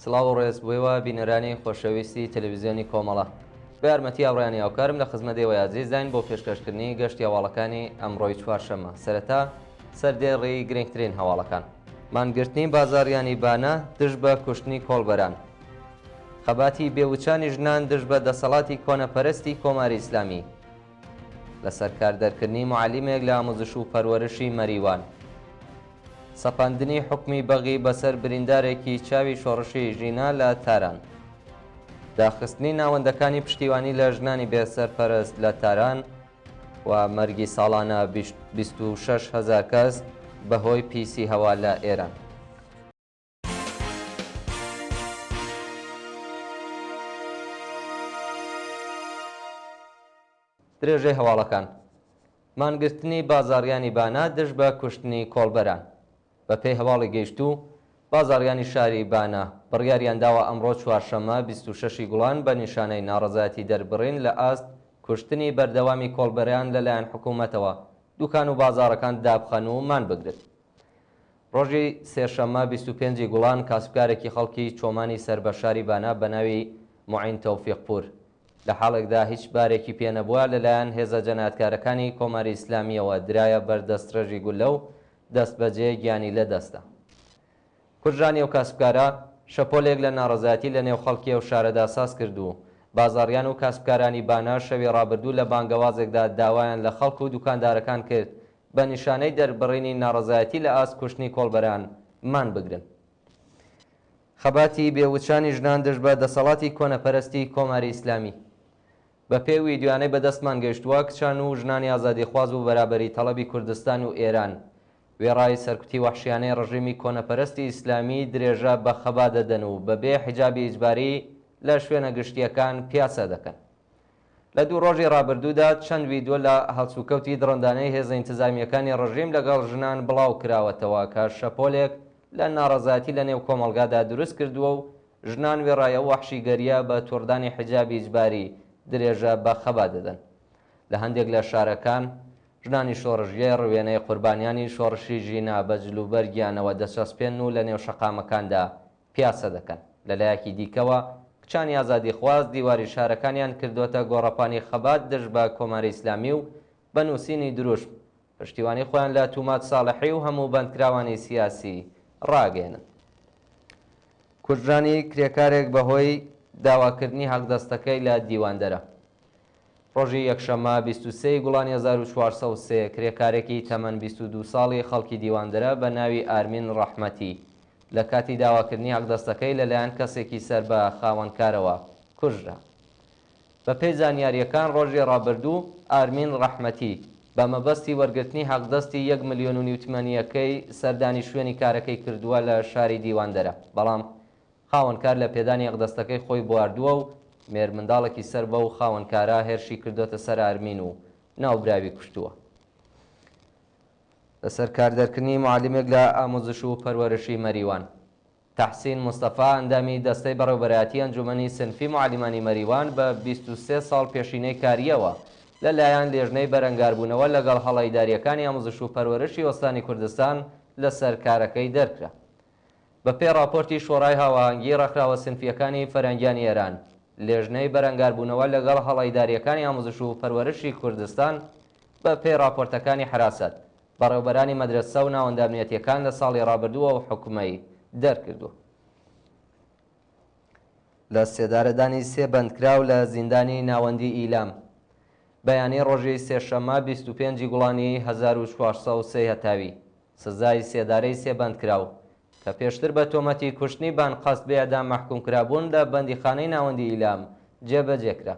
سڵاو و ڕێزبوویەوە بینەرانی خۆشەویستی تەلەڤیزیۆنی کۆمەڵە بە یارمەتی ئاڕایانی هاوکارم لە خزمەتەوە یازیزداین بۆ پێشکەشکردنی گەشتی هەواڵەکانی ئەمڕۆی چوارشەممە. سەرەتا سەردێڕی گرنگترین هەواڵەکان. مانگرتنی بازاڕیانی بانە دژ بە کوشتنی کۆڵبەران. خەباتی بێوچانی ژنان دژ بە دەسەڵاتی کۆنەپەرستی کۆماری ئیسلامی. لەسەر کاردەرکردنی معالیمێک لە ئامۆزش و پەروەرشی مەریوان. سەپاندنی حکمی بەغی بەسەر بریندارێکی چاوی شۆڕشی ژینا لە تاران. داخستنی ناوەندەکانی پشتیوانی لە ژنانی بێسەرپەرست لە تاران و مەرگی ساڵانە 26,000 کەس بەهۆی پیسی هەوا لە ئێران. درێژەی هەواڵەکان. مانگرتنی بازاڕیانی بانە دژ بە کوشتنی کۆڵبەران. بە پێی هەواڵی گەیشتوو بازاڕیانی شاری بانە بڕیاریان داوە ئەمڕۆ چوارشەممە 26 گوڵان بە نیشانەی ناڕەزایەتی دەربڕین لە ئاست کوشتنی بەردەوامی کۆڵبەریان لەلایەن حکوومەتەوە دوکان و بازاڕەکان دابخەن و مان بگرێت. ڕۆژی سێشەممە 25 گوڵان کاسبکارێکی خەڵکی چۆمانی سەر بە شاری بانە بە ناوی موعین تەوفیقپور لە حاڵێکدا هیچ بارێکی پێنەبووە لەلایەن هێزە جەنایەتکارەکانی کۆماری ئیسلامیەوە درایە بەردەستڕێژی گولە و دەست بەجێ گیانی لە دەستە. کوژرانی ئەو کاسبکارە شەپۆلێک لە ناڕەزایەتی لە نێو خەڵکی ئەو شارەدا ساز کردو. بازاڕیان و کاسبکارانی بانە شەوی ڕابردوو لە بانگەوازێکدا داوایان لە خەڵک و دوکاندارەکان کرد بە نیشانەی دەربڕینی ناڕەزایەتی لە ئاست کوشتنی کۆڵبەران مان بگرن. خەباتی بێوچانی ژنان دژ بە دەسەڵاتی کۆنەپەرستی کۆماری ئیسلامی. بە پێی ویدیوانەی بەدەستمان گەیشتووە کچان و ژنانی ئازادیخواز و بەرابەری تەڵەبی کوردستان و ئێران وێڕای سەرکوتی وەحشیانەی ڕژیمی کۆنەپەرستی ئیسلامی درێژە بە خەبا دەدەن و بەبێ حیجابی ئیجباری لە شوێنە گشتیەکان پیاسە دەکەن. لە دوو ڕۆژی ڕابردوودا چەند ویدیۆ لە هەڵسوکەوتی دڕندانەی هێزە ئینتیزامیەکانی ڕژیم لەگەڵ ژنان بڵاو کراوەتەوە کە شەپۆلێک لە ناڕەزایەتی لە نێو کۆمەڵگادا دروست کردووە و ژنان وێڕایە وەحشیگەریە بە تووردانی حیجابی ئیجباری درێژە بە خەبا دەدەن. لە هەندێک لە شارەکان ژنانی شۆڕژێر وێنەی قوربانیانی شۆڕشی ژینا بە جلوبەرگیانەوە دەچەسپێن و لە نێو شەقامەکاندا پیاسە دەکەن. لەلایەکی دیکەوە کچانی ئازادیخواز دیواری شارەکانیان کردوتە گۆڕەپانی خەبات دژ بە کۆماری ئیسلامی و بە نووسینی دروشم پشتیوانی خۆیان لە تومات ساڵحی و هەموو بەندکراوانی سیاسی ڕاگەێنن. کوژرانی کرێکارێک بەهۆی داواکردنی حەقدەستەکەی لە دیواندەرە. ڕۆژی یەکشەممە 23 گوڵانی 1403 کرێکارێکی تەمەن 22 ساڵی خەڵکی دیواندەرە بە ناوی ئارمین ڕەحمەتی لە کاتی داواکردنی حەقدەستەکەی لەلایەن کەسێکی سەر بە خاوەنکارەوە کوژرا. بە پێی زانیاریەکان ڕۆژی ڕابردوو ئارمین ڕەحمەتی بە مەبەستی وەرگرتنی حەقدەستی 1 ملیۆن و نیوتمەنیەکەی سەردانی شوێنی کارەکەی کردووە لە شاری دیواندەرە، بەڵام خاوەنکار لە پێدانی حەقدەستەکەی خۆی بواردووە و مێر منداڵێکی سەر بە و خاوەنکارە هێرشی کردوتە سەر ئارمین و ناوبراوی کوشتووە. لەسەر کاردەرکردنی معالیمێک لە ئامۆزش و پەروەرشی مەریوان. تەحسین مستەفا ئەندامی دەستەی بەڕێوەبەرایەتی ئەنجومەنی سنفی معالیمانی مەریوان بە 23 ساڵ پێشینەی کاریەوە لەلایەن لێژنەی بەرەنگاربوونەوە لەگەڵ هەڵەیداریەکانی ئامۆزش و پەروەرشی وەستانی کوردستان لەسەر کارەکەی دەرکرا. بە پێی راپۆرتی شۆڕای هاوەهەنگی ڕێکخراوە سنفیەکانی فەرهەنگیانی ئێران لێژنەی بەرەنگاربوونەوە لەگەڵ هەڵەیداریەکانی ئامۆزش و پەروەرشی کوردستان بە پێی راپۆرتەکانی حراست بەڕێوەبەرانی مەدرسە و ناوەندە ئەمنیەتیەکان لە ساڵی ڕابردووە و حکومەی دەرکردووە. لە سێدارەدانی سێ بەندکراو لە زیندانی ناوەندی ئیلام. بەیانی ڕۆژی سێشەممە 25 گوڵانی 1403 هەتاوی سزای سێدارەی سێ بەندکراو کە پێشتر بە تۆمەتی کوشتنی بانقەست بێدا مەحکومکرابوون لە بەندیخانەی ناوەندی ئیلام جێبەجێکرا.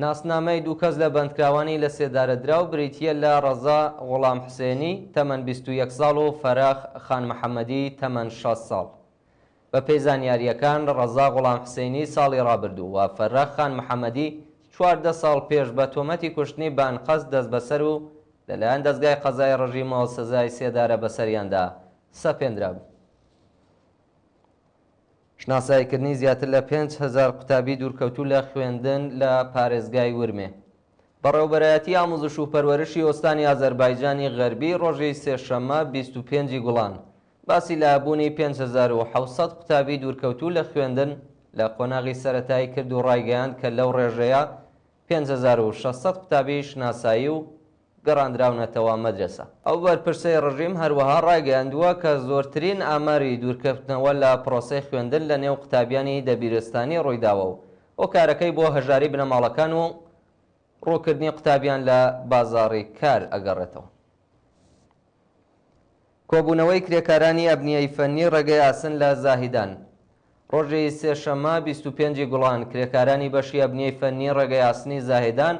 ناسنامەی دوو کەس لە بەندکراوانی لە سێدارەدراو بریتیە لە ڕەزا غوڵام حوسێنی تەمەن 21 ساڵ و فەراخ خان محەممەدی تەمەن 6 ساڵ. بە پێی زانیاریەکان ڕەزا غوڵام حوسێنی ساڵی ڕابردوو و فەراخ خان محەممەدی 14 ساڵ پێش بە تۆمەتی کوشتنی بانقەست دەست بەسەر و لەلایەن دەستگای قەزای ڕژیمەوە سزای سێدارە بەسەریاندا سەپێنرا بوو. شناساییکردنی زیاتر لە 5,000 قوتابی دوورکەوتوو لە خوێندن لە پارێزگای ورمێ. بەڕێوەبەرایەتی ئامۆزش و پەروەرشی ئۆستانی ئازەربایجانی غەربی ڕۆژی سێشەممە 25 گوڵان باسی لابوونی 5700 قوتابی دوورکەوتوو لە خوێندن لە قۆناغی سەرەتایی کرد و ڕایگەیاند کە لەو ڕێژەیە 5600 قوتابی شناسایی و گەڕاندراونەتەوە مەدرسە. ئەو بەرپرسەی ڕژیم هەروەها ڕایگەیاندووە کە زۆرترین ئاماری دوورکەوتنەوە لە پرۆسەی خوێندن لە نێو قوتابیانی دەبیرستانی ڕوویداوە و هۆکارەکەی بۆ هەژاری بنەماڵەکان و ڕووکردنی قوتابیان لە بازاڕی کار ئەگەڕێتەوە. کۆبوونەوەی کرێکارانی ئەبنیەی فەنی ڕێگەی ئاسن لە زاهیدان. ڕۆژی سێشەممە 25 گوڵان کرێکارانی بەشی ئەبنیەی فەنی ڕێگەی ئاسنی زاهیدان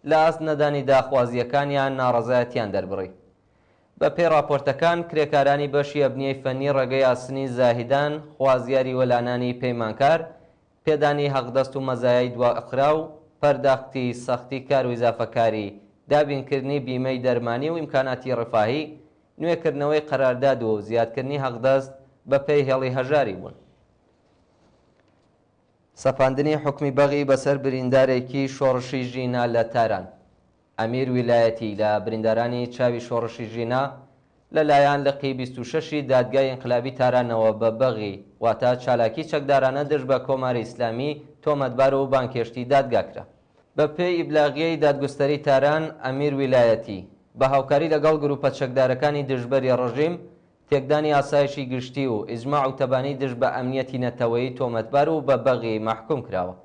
لە ئاست نەدانی داخوازیەکانیان ناڕەزایەتیان دەربڕی. بە پێی راپۆرتەکان کرێکارانی بەشی ئەبنیەی فەنی ڕێگەی ئاسنی زاهیدان خوازیاری وەلانانی پەیمانکار، پێدانی حەقدەست و مەزایای دواخرا و پەرداختی سەختی کار و ئیزافەکاری، دابینکردنی بیمەی دەرمانی و ئیمکاناتی ڕفاهی، نوێکردنەوەی قەرارداد و زیادکردنی حەقدەست بە پێی هێڵی هەژاری بوون. سەپاندنی حکمی بەغی بەسەر بریندارێکی شۆڕشی ژینا لە تاران. ئەمیر ویلایەتی لە بریندارانی چاوی شۆڕشی ژینا لەلایەن لقی 26 دادگای ئینقلابی تارانەوە بە بەغی واتە چالاکی چەکدارانە دژ بە کۆماری ئیسلامی تۆمەتبار و بانکێشتی دادگاکرا. بە پێی ئیبلاغیەی دادگستەری تاران، ئەمیر ویلایەتی بە هاوکاری لەگەڵ گروپە چەکدارەکانی دژبەری ڕژیم تێکدانی ئاسایشی گشتی و ئیجماع و تەبانی دژ بە ئەمنیەتی نەتەوەیی تۆمەتبار و بە بەغی مەحکوم کراوە.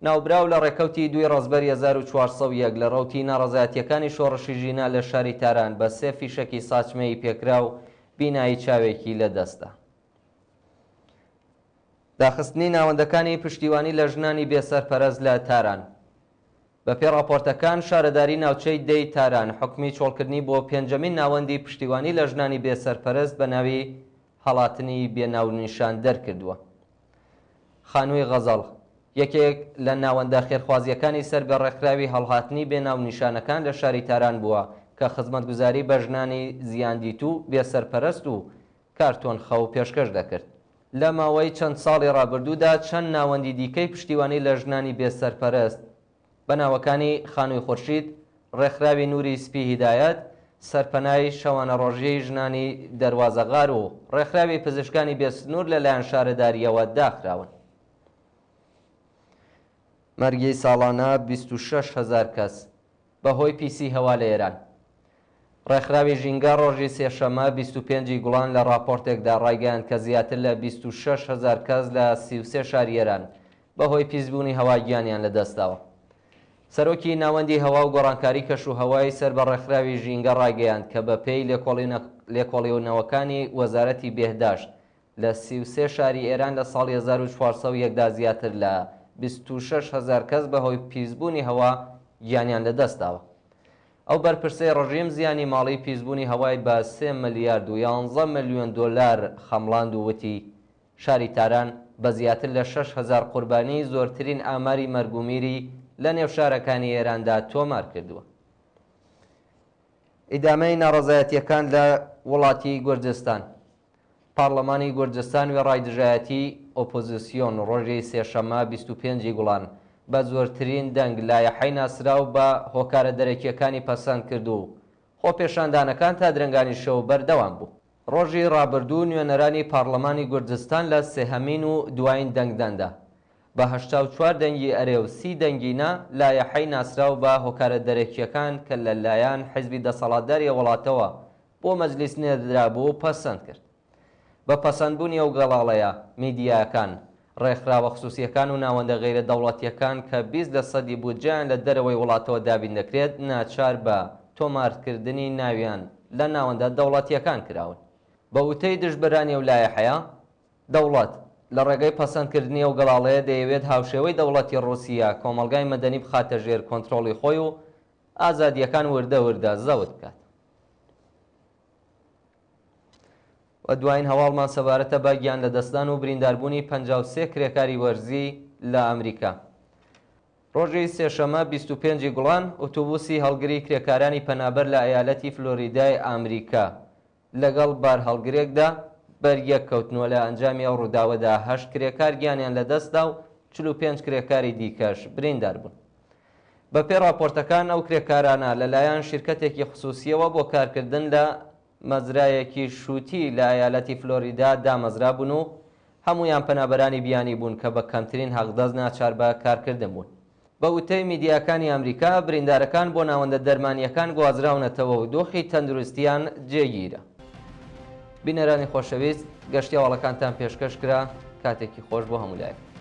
ناوبراو لە ڕێکەوتی 2 ڕەزبەر 1401 لە ڕەوتی ناڕەزایەتیەکانی شۆڕشی ژینا لە شاری تاران بە 3 فیشەکی ساچمەی پێکرا و بینایی چاوێکی لەدەستدا. داخستنی ناوەندەکانی پشتیوانی لە ژنانی بێسەرپەرست لە تاران. بە پێی راپۆرتەکان شارەداری ناوچەی دەی تاران حکمی چۆڵکردنی بۆ پێنجەمین ناوەندی پشتیوانی لە ژنانی بێسەرپەرست بە ناوی هەڵاتنی بێناونیشان دەرکردووە. خانووی غەزەڵ یەکێک لە ناوەندە خێرخوازیەکانی سەر بە ڕێکخراوی هەڵهاتنی بێناونیشانەکان لە شاری تاران بووە کە خزمەتگوزاری بە ژنانی زیاندیت و بێسەرپەرست و کارتۆن خەو پێشکەش دەکرد. لە ماوەی چەند ساڵی ڕابردوودا چەند ناوەندی دیکەی پشتیوانی لە ژنانی بێسەرپەرست بە ناوەکانی خانووی خورشید، ڕێکخراوی نووری سپی هیدایەت، سەرپەنای شەوانە ڕۆژیەی ژنانی دەروازەغار و ڕێکخراوی پزیشکانی بێسنوور لەلایەن شارەداریەوە داخراون. مەرگی ساڵانە 26,000 کەس بەهۆی پیسی هەوا لە ئێران. ڕێکخراوی ژینگە ڕۆژی سێشەممە 25 گوڵان لە راپۆرتێکدا ڕایگەیاند کە زیاتر لە 26,000 کەس لە 33 شاری ئێران بەهۆی پیسبوونی هەوا گیانیان لەدەستداوە. سەرۆکی ناوەندی هەوا و گۆڕانکاری کەشوهەوای سەر بە ڕێکخراوی ژینگە ڕایگەیاند کە بە پێی لێکۆڵینەوەکانی وەزارەتی بێهداشت لە 33 شاری ئێران لە ساڵی 1401دا زیاتر لە 26,000 کەس بەهۆی پیسبوونی هەوا گیانیان لەدەستداوە. ئەو بەرپرسەی ڕژیم زیانی ماڵی پیسبوونی هەوای بە 3 ملیارد و 11 ملیۆن دۆلار خەمڵاند و وتی شاری تاران بە زیاتر لە 6,000 قوربانی زۆرترین ئاماری مەرگومیری لە نێو شارەکانی ئێراندا تۆمار کردووە. ئیدامەی ناڕەزایەتیەکان لە وڵاتی گورجستان. پارلەمانی گورجستان وێڕای دژایەتی ئۆپۆزیسیۆن ڕۆژی سێشەممە 25 گوڵان بە زۆرترین دەنگ لایەحەی ناسرا و بە هۆکارە دەرەکیەکانی پەسەند کرد و خۆپێشاندانەکان تا درەنگانی شەو بەردەوام بوو. ڕۆژی ڕابردوو نوێنەرانی پارلەمانی گورجستان لە سێهەمین و دوایین دەنگداندا بە 84 دەنگی ئەرێ و 30 دەنگینە لایەحەی ناسرا و بە هۆکارە دەرەکیەکان کە لەلایەن حیزبی دەسەڵاتداری وڵاتەوە بۆ مەجلیس نێردرابوو و پەسەند کرد. بە پەسەندبوونی ئەو گەڵاڵەیە میدیاکان، ڕێکخراوە خصوصیەکان و ناوەندە غەیرە دەوڵەتیەکان کە 20% بودجەیان لە دەرەوەی وڵاتەوە دابین دەکرێت ناچار بە تۆمارکردنی ناویان لە ناوەندە دەوڵەتیەکان کراون. بە وتەی دژبەرانی و لایەحەیە دەوڵەت لە ڕێگەی پەسەندکردنی ئەو گەڵاڵەیە دەیەوێت هاوشێوەی دەوڵەتی ڕووسیا کۆمەلگای مەدەنی بخاتە ژێر کۆنتڕۆڵی خۆی و ئازادیەکان وردە وردە زەوت بکات. و دوایین هەواڵمان سەبارەتە بە گیان لەدەستدان و برینداربوونی 53 کرێکاری وەرزی لە ئەمریکا. ڕۆژی سێشەممە 25 گوڵان ئۆتۆبوسی هەڵگری کرێکارانی پەنابەر لە ئەیالەتی فلۆریدای ئامریکا لەگەڵ بار هەڵگرێکدا بەریەک کەوتنەوە لە ئەنجامی ئەو ڕووداوەدا 8 کرێکار گیانیان لەدەستدا و 45 کرێکاری دیکەش بریندار بوون. بە پێی راپۆرتەکان ئەو کرێکارانە لەلایەن شیرکەتێکی خصوصیەوە بۆ کارکردن لە مەزرایەکی شووتی لە ئایالەتی فلۆریدا دامەزرا بوون و هەمویان پەنابەرانی بیانی بوون کە بە کەمترین حەقدەست ناچار بە کارکردن بوون. بە وتەی میدیاکانی ئەمریکا بریندارەکان بۆ ناوەندە دەرمانیەکان گوازراونەتەوە و دۆخی تەندروستیان جێگیرە. بینەرانی خۆشەویست، گەشتی هەواڵەکانتان پێشکەش کرا. کاتێکی خۆش بۆ هەموو لایەک.